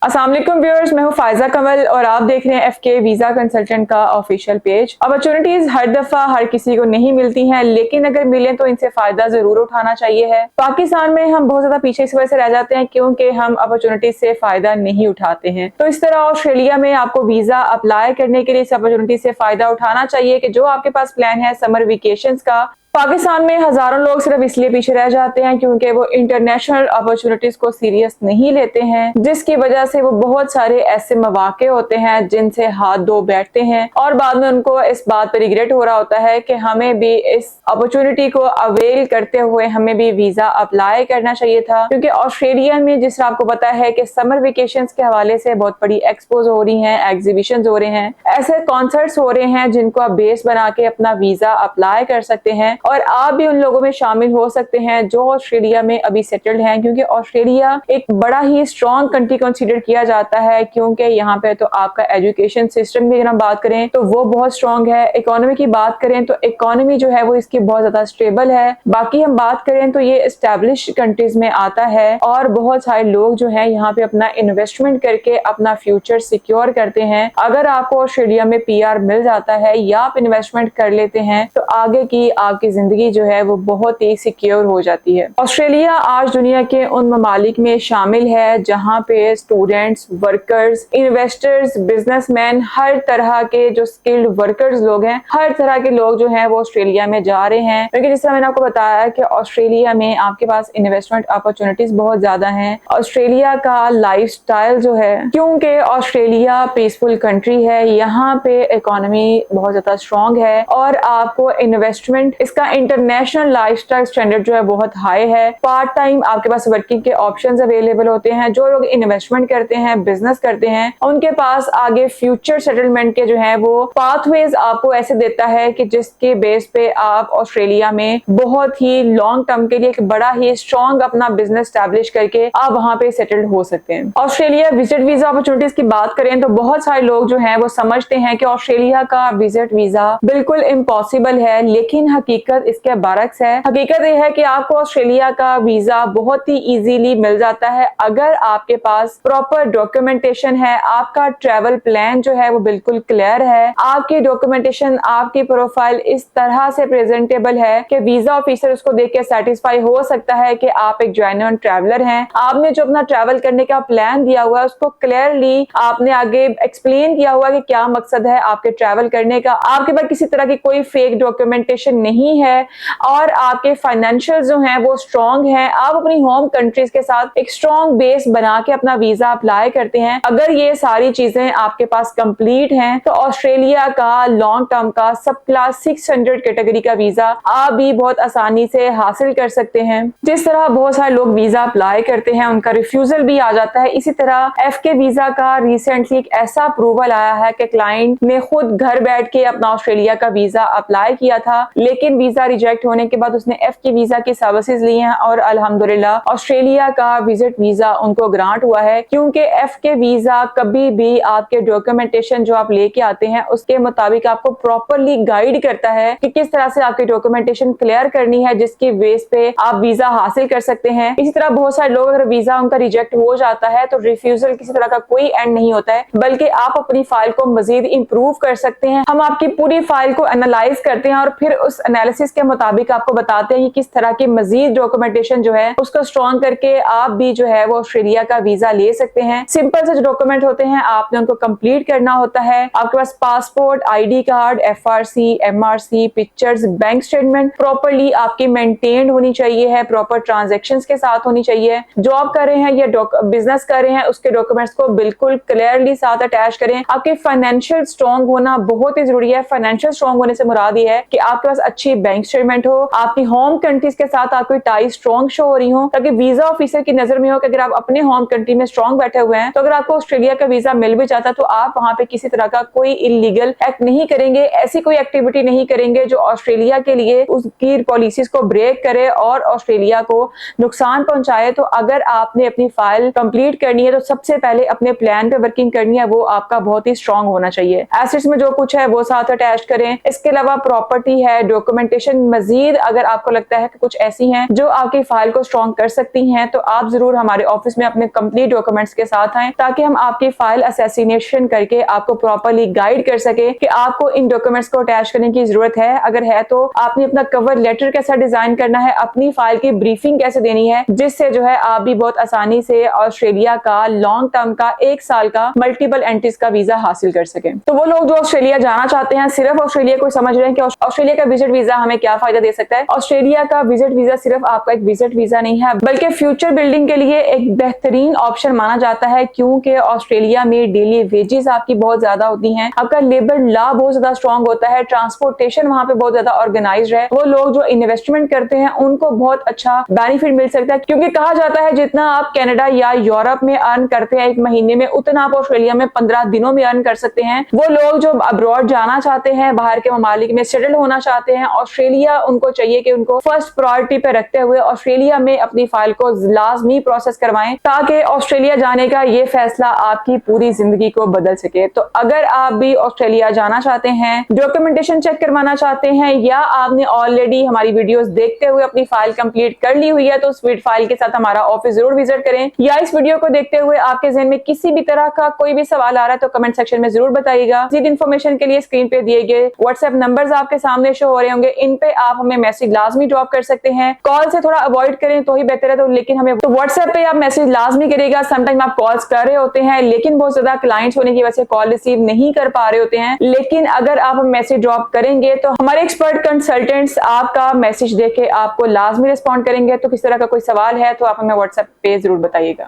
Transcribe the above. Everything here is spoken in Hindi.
अस्सलाम वालेकुम व्यूअर्स, मैं हूं फायजा कमल और आप देख रहे हैं एफके वीजा कंसल्टेंट का ऑफिशियल पेज। अपॉर्चुनिटीज हर दफा हर किसी को नहीं मिलती हैं, लेकिन अगर मिले तो इनसे फायदा जरूर उठाना चाहिए है। पाकिस्तान में हम बहुत ज्यादा पीछे इस वजह से रह जाते हैं क्योंकि हम अपॉर्चुनिटीज से फायदा नहीं उठाते हैं। तो इस तरह ऑस्ट्रेलिया में आपको वीजा अप्लाई करने के लिए इस अपॉर्चुनिटी से फायदा उठाना चाहिए कि जो आपके पास प्लान है समर वेकेशन का। पाकिस्तान में हजारों लोग सिर्फ इसलिए पीछे रह जाते हैं क्योंकि वो इंटरनेशनल अपॉर्चुनिटीज को सीरियस नहीं लेते हैं, जिसकी वजह से वो बहुत सारे ऐसे मौके होते हैं जिनसे हाथ धो बैठते हैं और बाद में उनको इस बात पर रिग्रेट हो रहा होता है कि हमें भी इस अपॉर्चुनिटी को अवेल करते हुए हमें भी वीजा अप्लाई करना चाहिए था। क्योंकि ऑस्ट्रेलिया में जिस आपको पता है कि समर वेकेशन के हवाले से बहुत बड़ी एक्सपोज हो रही है, एग्जीबिशन हो रहे हैं, ऐसे कॉन्सर्ट्स हो रहे हैं जिनको आप बेस बना के अपना वीजा अप्लाई कर सकते हैं और आप भी उन लोगों में शामिल हो सकते हैं जो ऑस्ट्रेलिया में अभी सेटल्ड हैं। क्योंकि ऑस्ट्रेलिया एक बड़ा ही स्ट्रॉन्ग कंट्री कंसीडर किया जाता है, क्योंकि यहाँ पे तो आपका एजुकेशन सिस्टम भी अगर हम बात करें तो वो बहुत स्ट्रॉन्ग है। इकोनॉमी की बात करें तो इकोनॉमी जो है वो इसकी बहुत ज्यादा स्टेबल है। बाकी हम बात करें तो ये एस्टेब्लिश कंट्रीज में आता है और बहुत सारे लोग जो है यहाँ पे अपना इन्वेस्टमेंट करके अपना फ्यूचर सिक्योर करते हैं। अगर आपको ऑस्ट्रेलिया में PR मिल जाता है या आप इन्वेस्टमेंट कर लेते हैं तो आगे की आपकी जिंदगी जो है वो बहुत ही सिक्योर हो जाती है। ऑस्ट्रेलिया आज दुनिया के उन ममालिक में शामिल है जहां पे स्टूडेंट्स, वर्कर्स, इन्वेस्टर्स, बिजनेसमैन, हर तरह के जो स्किल्ड वर्कर्स लोग हैं, हर तरह के लोग जो हैं वो ऑस्ट्रेलिया में जा रहे हैं। क्योंकि जिस तरह मैंने आपको बताया कि ऑस्ट्रेलिया में आपके पास इन्वेस्टमेंट अपॉर्चुनिटीज बहुत ज्यादा हैं। ऑस्ट्रेलिया का लाइफस्टाइल जो है, क्योंकि ऑस्ट्रेलिया पीसफुल कंट्री है, यहाँ पे इकोनॉमी बहुत ज्यादा स्ट्रॉन्ग है और आपको इन्वेस्टमेंट इसका इंटरनेशनल लाइफस्टाइल स्टैंडर्ड जो है बहुत हाई है। पार्ट टाइम आपके पास वर्किंग के ऑप्शंस अवेलेबल होते हैं। जो लोग इन्वेस्टमेंट करते हैं, बिजनेस करते हैं, उनके पास आगे फ्यूचर सेटलमेंट के जो है वो पाथवेज आपको ऐसे देता है कि जिसके बेस पे आप ऑस्ट्रेलिया में बहुत ही लॉन्ग टर्म के लिए एक बड़ा ही स्ट्रॉन्ग अपना बिजनेस स्टैब्लिश करके आप वहां पे सेटल्ड हो सकते हैं। ऑस्ट्रेलिया विजिट वीजा अपॉर्चुनिटीज की बात करें तो बहुत सारे लोग जो है वो समझते हैं कि ऑस्ट्रेलिया का विजिट वीजा बिल्कुल इम्पॉसिबल है, लेकिन हकीकत इसके बरक्स है। हकीकत यह है कि आपको ऑस्ट्रेलिया का वीजा बहुत ही इजीली मिल जाता है अगर आपके पास प्रॉपर डॉक्यूमेंटेशन है, आपका ट्रैवल प्लान जो है वो बिल्कुल क्लियर है, आपकी डॉक्यूमेंटेशन, आपकी प्रोफाइल इस तरह से प्रेजेंटेबल है कि वीजा ऑफिसर उसको देख के सेटिस्फाई हो सकता है कि आप एक जेन्युइन ट्रैवलर हैं। आपने जो अपना ट्रैवल करने का प्लान दिया हुआ है उसको क्लियरली आपने आगे एक्सप्लेन किया हुआ कि क्या मकसद है आपके ट्रैवल करने का। आपके पास किसी तरह की कोई फेक डॉक्यूमेंटेशन नहीं है और आपके फाइनेंशियल जो हैं वो स्ट्रॉन्ग हैं। आप अपनी होम कंट्रीज के साथ एक स्ट्रॉन्ग बेस बना के अपना वीजा अप्लाई करते हैं। अगर ये सारी चीजें आपके पास कंप्लीट हैं तो ऑस्ट्रेलिया का लॉन्ग टर्म का सब क्लास 600 कैटेगरी का वीजा आप भी बहुत आसानी से हासिल कर सकते हैं। जिस तरह बहुत सारे लोग वीजा अप्लाई करते हैं उनका रिफ्यूजल भी आ जाता है, इसी तरह FK वीजा का रिसेंटली एक ऐसा अप्रूवल आया है कि क्लाइंट ने खुद घर बैठ के अपना ऑस्ट्रेलिया का वीजा अप्लाई किया था, लेकिन वीजा रिजेक्ट होने के बाद उसने FK वीजा की सर्विसेज ली हैं और अल्हम्दुलिल्लाह ऑस्ट्रेलिया का विजिट वीजा उनको ग्रांट हुआ है। क्योंकि FK वीजा कभी भी आपके डॉक्यूमेंटेशन जो आप लेके आते हैं उसके मुताबिक आपको प्रॉपरली गाइड करता है कि किस तरह से आपकी डॉक्यूमेंटेशन क्लियर करनी है, जिसकी बेस पे आप वीजा हासिल कर सकते हैं। इसी तरह बहुत सारे लोग अगर वीजा उनका रिजेक्ट हो जाता है तो रिफ्यूजल किसी तरह का कोई एंड नहीं होता है, बल्कि आप अपनी फाइल को मजीद इंप्रूव कर सकते हैं। हम आपकी पूरी फाइल को एनालाइज करते हैं और फिर उस एनालिसिस के मुताबिक आपको बताते हैं कि किस तरह की मजीद डॉक्यूमेंटेशन जो है उसको स्ट्रॉन्ग करके आप भी जो है वो ऑस्ट्रेलिया का वीजा ले सकते हैं। सिंपल से जो डॉक्यूमेंट होते हैं आपने उनको कंप्लीट करना होता है। आपके पास passport, ID card, FRC, MRC, pictures, bank statement properly आपकी मेंटेन्ड होनी चाहिए है, प्रॉपर ट्रांजेक्शंस के साथ होनी चाहिए। जॉब कर रहे हैं या बिजनेस कर रहे हैं उसके डॉक्यूमेंट्स को बिल्कुल क्लियरली साथ अटैच करें। आपके फाइनेंशियल स्ट्रॉन्ग होना बहुत ही जरूरी है। फाइनेंशियल स्ट्रॉन्ग होने से मुराद ये है कि आपके पास अच्छी बैंक स्टेटमेंट हो, आपकी होम कंट्रीज के साथ आपकी टाई स्ट्रॉन्ग शो हो रही हो, ताकि वीजा ऑफिसर की नजर में हो कि अगर आप अपने होम कंट्री में स्ट्रॉन्ग बैठे हुए हैं तो अगर आपको ऑस्ट्रेलिया का वीजा मिल भी जाता तो आप वहां पे किसी तरह का कोई इलीगल एक्ट नहीं करेंगे, ऐसी कोई एक्टिविटी नहीं करेंगे जो ऑस्ट्रेलिया के लिए उसकी पॉलिसीज को ब्रेक करे और ऑस्ट्रेलिया को नुकसान पहुंचाए। तो अगर आपने अपनी फाइल कंप्लीट करनी है तो सबसे पहले अपने प्लान पे वर्किंग करनी है, वो आपका बहुत ही स्ट्रॉन्ग होना चाहिए। एसेट्स में जो कुछ है वो साथ अटैच करें। इसके अलावा प्रॉपर्टी है, डॉक्यूमेंटेशन डॉक्यूमेंटेशन मजीद अगर आपको लगता है कि कुछ ऐसी हैं जो आपकी फाइल को स्ट्रॉन्ग कर सकती हैं, तो आप जरूर हमारे ऑफिस में अपने कंप्लीट डॉक्यूमेंट्स के साथ आएं, ताकि हम आपकी फाइल असैसिनेशन करके आपको प्रॉपर्ली गाइड कर सके कि आपको इन डॉक्यूमेंट्स को अटैच करने की जरूरत है। अगर है तो आपने अपना कवर लेटर कैसा डिजाइन करना है, अपनी फाइल की ब्रीफिंग कैसे देनी है, जिससे जो है आप भी बहुत आसानी से ऑस्ट्रेलिया का लॉन्ग टर्म का 1 साल का मल्टीपल एंट्रीज का वीजा हासिल कर सके। तो वो लोग जो ऑस्ट्रेलिया जाना चाहते हैं, सिर्फ ऑस्ट्रेलिया को समझ रहे हैं कि ऑस्ट्रेलिया का विजिट वीजा हमें क्या फायदा दे सकता है। ऑस्ट्रेलिया का विजिट वीजा सिर्फ आपका एक विजिट वीजा नहीं है, बल्कि फ्यूचर बिल्डिंग के लिए एक बेहतरीन ऑप्शन माना जाता है, क्योंकि ऑस्ट्रेलिया में डेली वेजेस आपकी बहुत ज्यादा होती हैं, आपका लेबर लॉ बहुत ज्यादा स्ट्रॉन्ग होता है, ट्रांसपोर्टेशन वहां पे बहुत ज्यादा ऑर्गेनाइज्ड है। वो लोग जो इन्वेस्टमेंट करते हैं उनको बहुत अच्छा बेनिफिट मिल सकता है, क्योंकि कहा जाता है जितना आप कनाडा या यूरोप में अर्न करते हैं 1 महीने में, उतना आप ऑस्ट्रेलिया में 15 दिनों में अर्न कर सकते हैं। वो लोग जो अब्रॉड जाना चाहते हैं, बाहर के ममालिक में सेटल होना चाहते हैं, ऑस्ट्रेलिया उनको चाहिए कि उनको फर्स्ट प्रायोरिटी पे रखते हुए ऑस्ट्रेलिया में अपनी फाइल को लाजमी प्रोसेस करवाएं, ताकि ऑस्ट्रेलिया जाने का ये फैसला आपकी पूरी जिंदगी को बदल सके। तो अगर आप भी ऑस्ट्रेलिया जाना चाहते हैं, डॉक्यूमेंटेशन चेक करवाना चाहते हैं, या आपने ऑलरेडी हमारी वीडियोस देखते हुए अपनी फाइल कंप्लीट कर ली हुई है, तो उस फाइल के साथ हमारा ऑफिस जरूर विजिट करें। या इस वीडियो को देखते हुए आपके जहन में किसी भी तरह का कोई भी सवाल आ रहा है तो कमेंट सेक्शन में जरूर बताइएगा। मज़ीद इन्फॉर्मेशन के लिए स्क्रीन पे दिए गए व्हाट्सएप नंबर्स आपके सामने शो हो रहे होंगे, इन पे आप हमें मैसेज लाजमी ड्रॉप कर सकते हैं। कॉल से थोड़ा अवॉइड करें तो ही बेहतर है, तो लेकिन हमें तो व्हाट्सएप पे आप मैसेज लाजमी करिएगा। समटाइम आप कॉल्स कर रहे होते हैं, लेकिन बहुत ज्यादा क्लाइंट्स होने की वजह से कॉल रिसीव नहीं कर पा रहे होते हैं, लेकिन अगर आप मैसेज ड्रॉप करेंगे तो हमारे एक्सपर्ट कंसल्टेंट्स आपका मैसेज देके आपको लाजमी रिस्पॉन्ड करेंगे। तो किस तरह का कोई सवाल है तो आप हमें व्हाट्सएप पे जरूर बताइएगा।